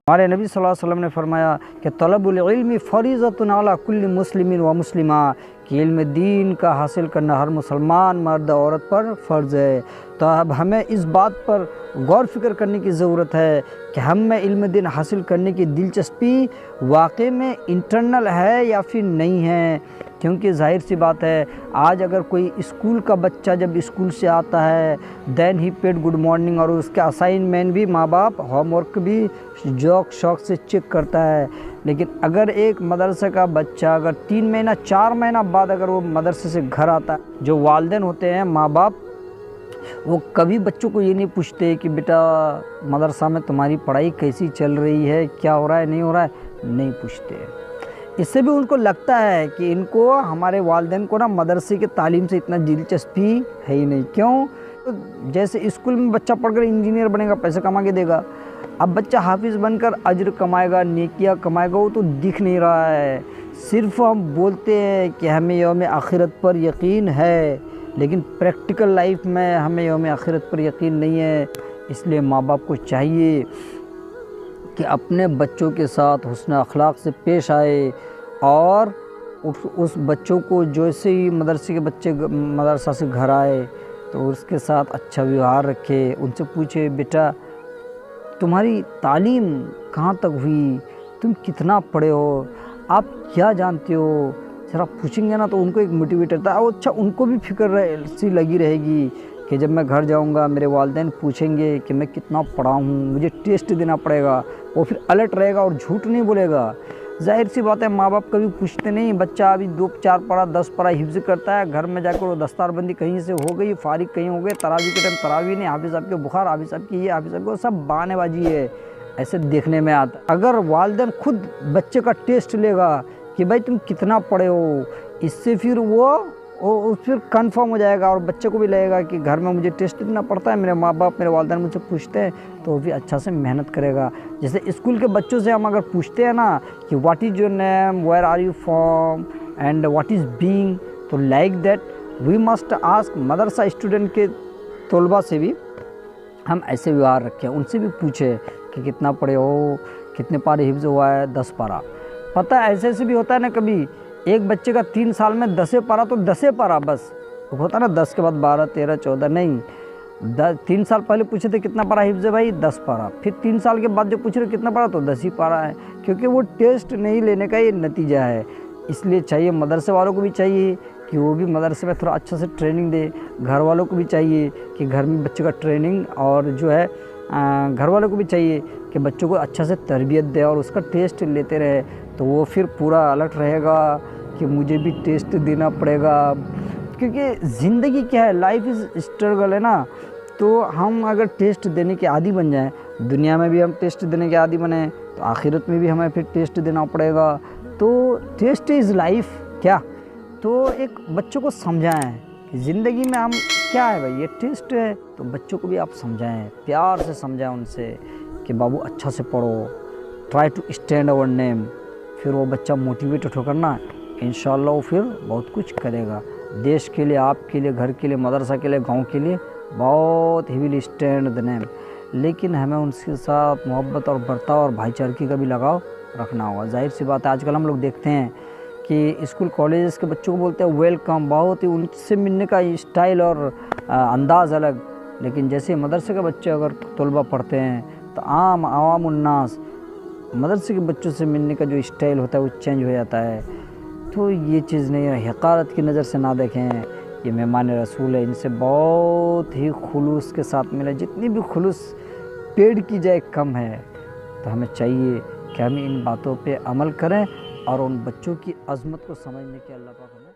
हमारे नबी सल्लल्लाहु अलैहि वसल्लम ने फरमाया कि तलबुल इल्मी फ़रीज़तुन अला कुल्ली मुस्लिमिन व मुस्लिमा, कि इल्म दीन का हासिल करना हर मुसलमान मर्द औरत पर फ़र्ज़ है। तो अब हमें इस बात पर गौर फ़िक्र करने की ज़रूरत है कि हम में इल्म दीन हासिल करने की दिलचस्पी वाक़ई में इंटरनल है या फिर नहीं है। क्योंकि ज़ाहिर सी बात है, आज अगर कोई स्कूल का बच्चा जब स्कूल से आता है then he paid good morning, और उसका असाइनमेंट भी माँ बाप होमवर्क भी जोक शौक से चेक करता है। लेकिन अगर एक मदरसे का बच्चा अगर 3 महीना 4 महीना बाद अगर वो मदरसे से घर आता है, जो वालिदैन होते हैं माँ बाप, वो कभी बच्चों को ये नहीं पूछते कि बेटा मदरसा में तुम्हारी पढ़ाई कैसी चल रही है, क्या हो रहा है नहीं हो रहा है, नहीं पूछते। इससे भी उनको लगता है कि इनको हमारे वालिदैन को ना मदरसे के तालीम से इतना दिलचस्पी है ही नहीं। क्यों? तो जैसे स्कूल में बच्चा पढ़कर इंजीनियर बनेगा, पैसे कमा के देगा। अब बच्चा हाफिज़ बनकर अज्र कमाएगा, नेकियां कमाएगा, वो तो दिख नहीं रहा है। सिर्फ हम बोलते हैं कि हमें यौम आखिरत पर यकीन है, लेकिन प्रैक्टिकल लाइफ में हमें यौम आखिरत पर यकीन नहीं है। इसलिए माँ बाप को चाहिए कि अपने बच्चों के साथ हुस्न अखलाक से पेश आए और उस बच्चों को जैसे ही मदरसे के बच्चे मदरसा से घर आए तो उसके साथ अच्छा व्यवहार रखे, उनसे पूछे बेटा तुम्हारी तालीम कहाँ तक हुई, तुम कितना पढ़े हो, आप क्या जानते हो, ज़रा पूछेंगे ना तो उनको एक मोटिवेटर था। अच्छा उनको भी फिक्र सी लगी रहेगी कि जब मैं घर जाऊंगा मेरे वालिदैन पूछेंगे कि मैं कितना पढ़ा हूँ, मुझे टेस्ट देना पड़ेगा, वो फिर अलर्ट रहेगा और झूठ नहीं बोलेगा। ज़ाहिर सी बात है, माँ बाप कभी पूछते नहीं, बच्चा अभी 2-4 पढ़ा 10 पढ़ा हिफ्ज़ करता है, घर में जाकर वो दस्तारबंदी कहीं से हो गई, फारिग कहीं हो गए, तरावी के टाइम तरावी नहीं, हाफिज़ साहब के बुखार, हाफिज़ साहब की ये, हाफिज़ साहब को, सब बहानेबाजी है, ऐसे देखने में आता। अगर वालिदैन खुद बच्चे का टेस्ट लेगा कि भाई तुम कितना पढ़े हो, इससे फिर वो फिर कंफर्म हो जाएगा और बच्चे को भी लगेगा कि घर में मुझे टेस्ट देना पड़ता है, मेरे माँ बाप मेरे वालिदैन मुझसे पूछते हैं, तो वो भी अच्छा से मेहनत करेगा। जैसे स्कूल के बच्चों से हम अगर पूछते हैं ना कि what is your name, where are you from and what is being, तो like that we must ask मदरसा स्टूडेंट के तलबा से भी हम ऐसे व्यवहार रखें, उनसे भी पूछे कि कितना पढ़े हो, कितने पारे हिफ्ज़ हुआ है, 10 पारा। पता है ऐसे भी होता है ना, कभी एक बच्चे का 3 साल में 10 पारा तो 10 पारा बस होता है ना, 10 के बाद 12 13 14 नहीं, 3 साल पहले पूछे थे कितना पारा हिफ्ज़ है भाई, 10 पारा, फिर 3 साल के बाद जो पूछ रहे कितना पारा तो 10 ही पारा है, क्योंकि वो टेस्ट नहीं लेने का ये नतीजा है। इसलिए चाहिए मदरसे वालों को भी चाहिए कि वो भी मदरसे में थोड़ा अच्छा से ट्रेनिंग दे, घर वालों को भी चाहिए कि घर में बच्चे का ट्रेनिंग, और जो है घर वालों को भी चाहिए कि बच्चों को अच्छा से तरबियत दे और उसका टेस्ट लेते रहे, तो वो फिर पूरा अलर्ट रहेगा कि मुझे भी टेस्ट देना पड़ेगा। क्योंकि ज़िंदगी क्या है, लाइफ इज़ स्ट्रगल है ना। तो हम अगर टेस्ट देने के आदी बन जाएं, दुनिया में भी हम टेस्ट देने के आदी बने तो आखिरत में भी हमें फिर टेस्ट देना पड़ेगा। तो टेस्ट इज़ लाइफ क्या, तो एक बच्चों को समझाएं कि ज़िंदगी में हम क्या है भाई, ये टेस्ट है। तो बच्चों को भी आप समझाएं, प्यार से समझाएं उनसे कि बाबू अच्छा से पढ़ो, try to stand our name. फिर वो बच्चा मोटिवेटेड होकर ना इंशाअल्लाह वो फिर बहुत कुछ करेगा, देश के लिए, आपके लिए, घर के लिए, मदरसा के लिए, गांव के लिए, बहुत he will stand the name. लेकिन हमें उनके साथ मोहब्बत और बर्ताव और भाईचारगी का भी लगाव रखना होगा। जाहिर सी बात है, आजकल हम लोग देखते हैं कि स्कूल कॉलेज के बच्चों को बोलते हैं वेलकम, बहुत ही उनसे मिलने का स्टाइल और अंदाज़ अलग। लेकिन जैसे मदरसे के बच्चे अगर तलबा पढ़ते हैं तो आवाम उन्नास मदरसे के बच्चों से मिलने का जो स्टाइल होता है वो चेंज हो जाता है। तो ये चीज़ नहीं है, हक़ारत की नज़र से ना देखें, ये मेहमान रसूल है, इनसे बहुत ही खुलूस के साथ मिले, जितनी भी खुलूस पेड़ की जाए कम है। तो हमें चाहिए कि हम इन बातों पे अमल करें और उन बच्चों की अज़मत को समझने की अल्लाह पाक हमें